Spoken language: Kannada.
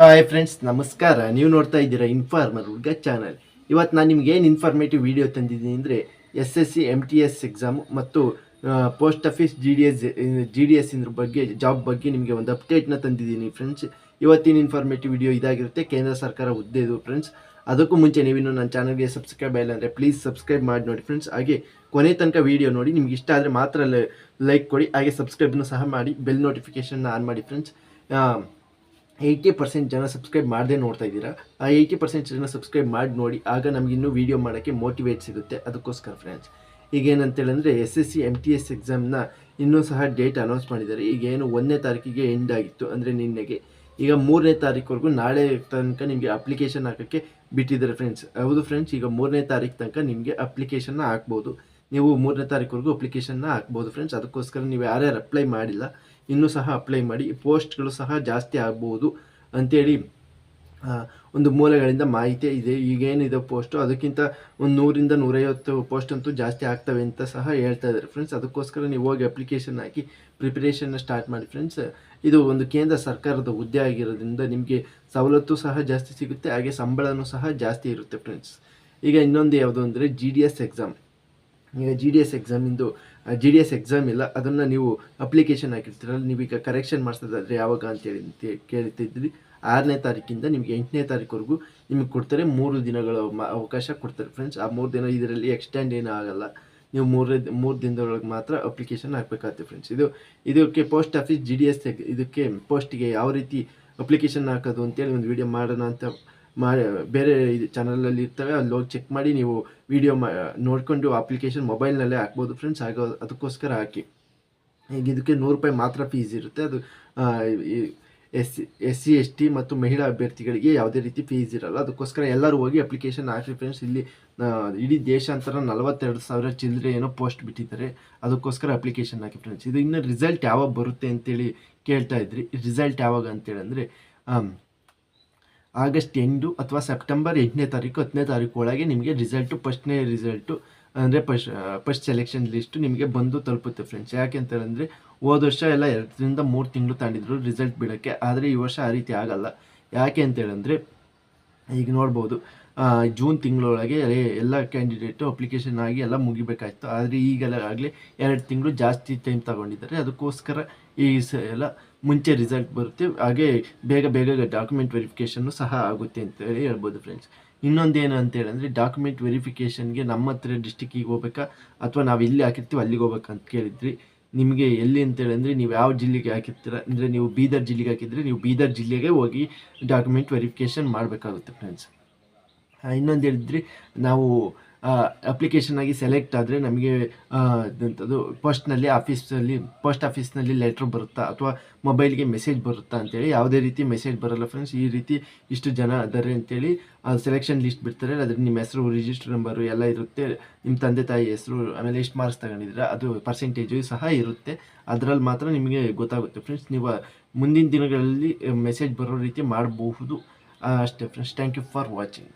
ಹಾಯ್ ಫ್ರೆಂಡ್ಸ್, ನಮಸ್ಕಾರ. ನೀವು ನೋಡ್ತಾ ಇದ್ದೀರಾ ಇನ್ಫಾರ್ಮರ್ ಹುಡ್ಗ ಚಾನಲ್. ಇವತ್ತು ನಾನು ನಿಮ್ಗೆ ಏನು ಇನ್ಫಾರ್ಮೇಟಿವ್ ವಿಡಿಯೋ ತಂದಿದ್ದೀನಿ ಅಂದರೆ SSC MTS ಎಕ್ಸಾಮು ಮತ್ತು ಪೋಸ್ಟ್ ಆಫೀಸ್ GDS ಇದ್ರ ಬಗ್ಗೆ ಜಾಬ್ ಬಗ್ಗೆ ನಿಮಗೆ ಒಂದು ಅಪ್ಡೇಟ್ನ ತಂದಿದ್ದೀನಿ ಫ್ರೆಂಡ್ಸ್. ಇವತ್ತಿನ ಇನ್ಫಾರ್ಮೇಟಿವ್ ವಿಡಿಯೋ ಇದಾಗಿರುತ್ತೆ. ಕೇಂದ್ರ ಸರ್ಕಾರ ಹುದ್ದೆ ಇದು ಫ್ರೆಂಡ್ಸ್. ಅದಕ್ಕೂ ಮುಂಚೆ ನೀವಿನ್ನು ನನ್ನ ಚಾನಲ್ಗೆ ಸಬ್ಸ್ಕ್ರೈಬ್ ಆಗಿಲ್ಲ ಅಂದರೆ ಪ್ಲೀಸ್ ಸಬ್ಸ್ಕ್ರೈಬ್ ಮಾಡಿ ನೋಡಿ ಫ್ರೆಂಡ್ಸ್. ಹಾಗೆ ಕೊನೆ ತನಕ ವಿಡಿಯೋ ನೋಡಿ. ನಿಮ್ಗೆ ಇಷ್ಟ ಆದರೆ ಮಾತ್ರ ಲೈಕ್ ಕೊಡಿ, ಹಾಗೆ ಸಬ್ಸ್ಕ್ರೈಬ್ನ ಸಹ ಮಾಡಿ, ಬೆಲ್ ನೋಟಿಫಿಕೇಷನ್ನ ಆನ್ ಮಾಡಿ ಫ್ರೆಂಡ್ಸ್. 80% ಜನ ಸಬ್ಸ್ಕ್ರೈಬ್ ಮಾಡದೆ ನೋಡ್ತಾ ಇದ್ದೀರಾ. ಆ 80% ಜನ ಸಬ್ಸ್ಕ್ರೈಬ್ ಮಾಡಿ ನೋಡಿ, ಆಗ ನಮ್ಗೆ ಇನ್ನೂ ವೀಡಿಯೋ ಮಾಡೋಕ್ಕೆ ಮೋಟಿವೇಟ್ ಸಿಗುತ್ತೆ. ಅದಕ್ಕೋಸ್ಕರ ಫ್ರೆಂಡ್ಸ್, ಈಗ ಏನಂತೇಳಂದರೆ SSC MTS ಎಕ್ಸಾಮ್ನ ಇನ್ನೂ ಸಹ ಡೇಟ್ ಅನೌನ್ಸ್ ಮಾಡಿದ್ದಾರೆ. ಈಗ ಏನು 1ನೇ ತಾರೀಕಿಗೆ ಎಂಡ್ ಆಗಿತ್ತು, ಅಂದರೆ ನಿನ್ನೆಗೆ. ಈಗ 3ನೇ ತಾರೀಕುವರೆಗೂ ನಾಳೆ ತನಕ ನಿಮಗೆ ಅಪ್ಲಿಕೇಶನ್ ಹಾಕೋಕ್ಕೆ ಬಿಟ್ಟಿದ್ದಾರೆ ಫ್ರೆಂಡ್ಸ್. ಹೌದು ಫ್ರೆಂಡ್ಸ್, ಈಗ 3ನೇ ತಾರೀಕು ತನಕ ನಿಮಗೆ ಅಪ್ಲಿಕೇಶನ್ನ ಹಾಕ್ಬೋದು. ನೀವು 3ನೇ ತಾರೀಕುವರೆಗೂ ಅಪ್ಲಿಕೇಶನ್ನ ಹಾಕ್ಬೋದು ಫ್ರೆಂಡ್ಸ್. ಅದಕ್ಕೋಸ್ಕರ ನೀವು ಯಾರ್ಯಾರು ಅಪ್ಲೈ ಮಾಡಿಲ್ಲ ಇನ್ನೂ ಸಹ ಅಪ್ಲೈ ಮಾಡಿ. ಪೋಸ್ಟ್ಗಳು ಸಹ ಜಾಸ್ತಿ ಆಗ್ಬೋದು ಅಂಥೇಳಿ ಒಂದು ಮೂಲಗಳಿಂದ ಮಾಹಿತಿ ಇದೆ. ಈಗೇನಿದೆ ಪೋಸ್ಟು ಅದಕ್ಕಿಂತ ಒಂದು 100ರಿಂದ 150 ಪೋಸ್ಟ್ ಅಂತೂ ಜಾಸ್ತಿ ಆಗ್ತವೆ ಅಂತ ಸಹ ಹೇಳ್ತಾ ಇದ್ದಾರೆ ಫ್ರೆಂಡ್ಸ್. ಅದಕ್ಕೋಸ್ಕರ ನೀವು ಹೋಗಿ ಅಪ್ಲಿಕೇಶನ್ ಹಾಕಿ ಪ್ರಿಪ್ರೇಷನ್ನ ಸ್ಟಾರ್ಟ್ ಮಾಡಿ ಫ್ರೆಂಡ್ಸ್. ಇದು ಒಂದು ಕೇಂದ್ರ ಸರ್ಕಾರದ ಹುದ್ದೆ ಆಗಿರೋದ್ರಿಂದ ನಿಮಗೆ ಸವಲತ್ತು ಸಹ ಜಾಸ್ತಿ ಸಿಗುತ್ತೆ, ಹಾಗೆ ಸಂಬಳನೂ ಸಹ ಜಾಸ್ತಿ ಇರುತ್ತೆ ಫ್ರೆಂಡ್ಸ್. ಈಗ ಇನ್ನೊಂದು ಯಾವುದು ಅಂದರೆ GDS ಎಕ್ಸಾಮ್. ಈಗ GDS ಎಕ್ಸಾಮ್ ಇಲ್ಲ, ಅದನ್ನು ನೀವು ಅಪ್ಲಿಕೇಶನ್ ಹಾಕಿರ್ತೀರಲ್ಲ, ನೀವೀಗ ಕರೆಕ್ಷನ್ ಮಾಡಿಸೋದಾದರೆ ಯಾವಾಗ ಅಂತೇಳಿ ಕೇಳ್ತಿದ್ರಿ. 6ನೇ ತಾರೀಕಿಂದ ನಿಮಗೆ 8ನೇ ತಾರೀಕುವರೆಗೂ ನಿಮಗೆ ಕೊಡ್ತಾರೆ. 3 ದಿನಗಳ ಅವಕಾಶ ಕೊಡ್ತಾರೆ ಫ್ರೆಂಡ್ಸ್. ಆ 3 ದಿನ ಇದರಲ್ಲಿ ಎಕ್ಸ್ಟೆಂಡ್ ಏನೂ ಆಗಲ್ಲ. ನೀವು 3 ದಿನದೊಳಗೆ ಮಾತ್ರ ಅಪ್ಲಿಕೇಶನ್ ಹಾಕಬೇಕಾಗುತ್ತೆ ಫ್ರೆಂಡ್ಸ್. ಇದಕ್ಕೆ ಪೋಸ್ಟ್ ಆಫೀಸ್ GDS ಇದಕ್ಕೆ ಪೋಸ್ಟಿಗೆ ಯಾವ ರೀತಿ ಅಪ್ಲಿಕೇಶನ್ ಹಾಕೋದು ಅಂತೇಳಿ ಒಂದು ವಿಡಿಯೋ ಮಾಡೋಣ ಅಂತ ಬೇರೆ ಚಾನಲಲ್ಲಿ ಇರ್ತವೆ, ಅಲ್ಲಿ ಹೋಗಿ ಚೆಕ್ ಮಾಡಿ ನೀವು ವಿಡಿಯೋ ನೋಡಿಕೊಂಡು ಅಪ್ಲಿಕೇಶನ್ ಮೊಬೈಲ್ನಲ್ಲೇ ಹಾಕ್ಬೋದು ಫ್ರೆಂಡ್ಸ್. ಅದಕ್ಕೋಸ್ಕರ ಹಾಕಿ. ಈಗ ಇದಕ್ಕೆ 100 ರೂಪಾಯಿ ಮಾತ್ರ ಫೀಸ್ ಇರುತ್ತೆ. ಅದು SC ST ಮತ್ತು ಮಹಿಳಾ ಅಭ್ಯರ್ಥಿಗಳಿಗೆ ಯಾವುದೇ ರೀತಿ ಫೀಸ್ ಇರಲ್ಲ. ಅದಕ್ಕೋಸ್ಕರ ಎಲ್ಲರೂ ಹೋಗಿ ಅಪ್ಲಿಕೇಶನ್ ಹಾಕಿ ಫ್ರೆಂಡ್ಸ್. ಇಲ್ಲಿ ಇಡೀ ದೇಶಾಂತರ 42,000 ಚಿಲ್ಲರೆ ಏನೋ ಪೋಸ್ಟ್ ಬಿಟ್ಟಿದ್ದಾರೆ. ಅದಕ್ಕೋಸ್ಕರ ಅಪ್ಲಿಕೇಶನ್ ಹಾಕಿ ಫ್ರೆಂಡ್ಸ್. ಇದು ಇನ್ನು ರಿಸಲ್ಟ್ ಯಾವಾಗ ಬರುತ್ತೆ ಅಂತೇಳಿ ಕೇಳ್ತಾ ಇದ್ರಿ. ರಿಸಲ್ಟ್ ಯಾವಾಗ ಅಂತೇಳಿ ಅಂದರೆ ಆಗಸ್ಟ್ 8 ಅಥವಾ ಸೆಪ್ಟೆಂಬರ್ 8ನೇ ತಾರೀಕು 10ನೇ ತಾರೀಕು ಒಳಗೆ ನಿಮಗೆ ಫಸ್ಟ್ನೇ ರಿಸಲ್ಟು ಅಂದರೆ ಫಸ್ಟ್ ಸೆಲೆಕ್ಷನ್ ಲಿಸ್ಟು ನಿಮಗೆ ಬಂದು ತಲುಪುತ್ತೆ ಫ್ರೆಂಡ್ಸ್. ಯಾಕೆ ಅಂತೇಳಿದ್ರೆ ಹೋದ ವರ್ಷ ಎಲ್ಲ 2ರಿಂದ 3 ತಿಂಗಳು ತಾಂಡಿದ್ರು ರಿಸಲ್ಟ್ ಬಿಡೋಕ್ಕೆ. ಆದರೆ ಈ ವರ್ಷ ಆ ರೀತಿ ಆಗಲ್ಲ. ಯಾಕೆ ಅಂತೇಳಿದ್ರೆ ಈಗ ನೋಡ್ಬೋದು, ಜೂನ್ ತಿಂಗಳೊಳಗೆ ಎಲ್ಲ ಕ್ಯಾಂಡಿಡೇಟು ಅಪ್ಲಿಕೇಶನ್ ಆಗಿ ಎಲ್ಲ ಮುಗಿಬೇಕಾಯ್ತು. ಆದರೆ ಆಗಲೇ 2 ತಿಂಗಳು ಜಾಸ್ತಿ ಟೈಮ್ ತಗೊಂಡಿದ್ದಾರೆ. ಅದಕ್ಕೋಸ್ಕರ ಈ ಎಲ್ಲ ಮುಂಚೆ ರಿಸಲ್ಟ್ ಬರುತ್ತೆ, ಹಾಗೆ ಬೇಗ ಡಾಕ್ಯುಮೆಂಟ್ ವೆರಿಫಿಕೇಷನ್ನು ಸಹ ಆಗುತ್ತೆ ಅಂತೇಳಿ ಹೇಳ್ಬೋದು ಫ್ರೆಂಡ್ಸ್. ಇನ್ನೊಂದೇನು ಅಂತೇಳಿದ್ರೆ ಡಾಕ್ಯುಮೆಂಟ್ ವೆರಿಫಿಕೇಷನ್ಗೆ ನಮ್ಮ ಹತ್ರ ಡಿಸ್ಟಿಕ್ಕಿಗೆ ಹೋಗ್ಬೇಕಾ ಅಥವಾ ನಾವು ಎಲ್ಲಿ ಹಾಕಿರ್ತೀವಿ ಅಲ್ಲಿಗೆ ಹೋಗ್ಬೇಕಂತ ಕೇಳಿದ್ರಿ. ನಿಮಗೆ ಎಲ್ಲಿ ಅಂತೇಳಿದ್ರೆ ನೀವು ಯಾವ ಜಿಲ್ಲೆಗೆ ಹಾಕಿರ್ತೀರ ಅಂದರೆ ನೀವು ಬೀದರ್ ಜಿಲ್ಲೆಗೆ ಹಾಕಿದರೆ ನೀವು ಬೀದರ್ ಜಿಲ್ಲೆಗೆ ಹೋಗಿ ಡಾಕ್ಯುಮೆಂಟ್ ವೆರಿಫಿಕೇಷನ್ ಮಾಡಬೇಕಾಗುತ್ತೆ ಫ್ರೆಂಡ್ಸ್. ಇನ್ನೊಂದು ಹೇಳಿದ್ರಿ, ನಾವು ಅಪ್ಲಿಕೇಶನ್ ಆಗಿ ಸೆಲೆಕ್ಟ್ ಆದರೆ ನಮಗೆ ಎಂಥದ್ದು ಪೋಸ್ಟ್ ಆಫೀಸ್ನಲ್ಲಿ ಲೆಟ್ರ್ ಬರುತ್ತಾ ಅಥವಾ ಮೊಬೈಲ್ಗೆ ಮೆಸೇಜ್ ಬರುತ್ತಾ ಅಂತೇಳಿ. ಯಾವುದೇ ರೀತಿ ಮೆಸೇಜ್ ಬರಲ್ಲ ಫ್ರೆಂಡ್ಸ್. ಈ ರೀತಿ ಇಷ್ಟು ಜನ ಇದ್ದಾರೆ ಅಂತೇಳಿ ಸೆಲೆಕ್ಷನ್ ಲಿಸ್ಟ್ ಬಿಡ್ತಾರೆ. ಅದ್ರ ನಿಮ್ಮ ಹೆಸರು, ರಿಜಿಸ್ಟರ್ ನಂಬರು ಎಲ್ಲ ಇರುತ್ತೆ, ನಿಮ್ಮ ತಂದೆ ತಾಯಿ ಹೆಸರು, ಆಮೇಲೆ ಎಷ್ಟು ಮಾರ್ಕ್ಸ್ ತಗೊಂಡಿದ್ದೀರಾ ಅದು ಪರ್ಸೆಂಟೇಜು ಸಹ ಇರುತ್ತೆ. ಅದರಲ್ಲಿ ಮಾತ್ರ ನಿಮಗೆ ಗೊತ್ತಾಗುತ್ತೆ ಫ್ರೆಂಡ್ಸ್. ನೀವು ಮುಂದಿನ ದಿನಗಳಲ್ಲಿ ಮೆಸೇಜ್ ಬರೋ ರೀತಿ ಮಾಡಬಹುದು ಅಷ್ಟೇ friends. Thank you for watching.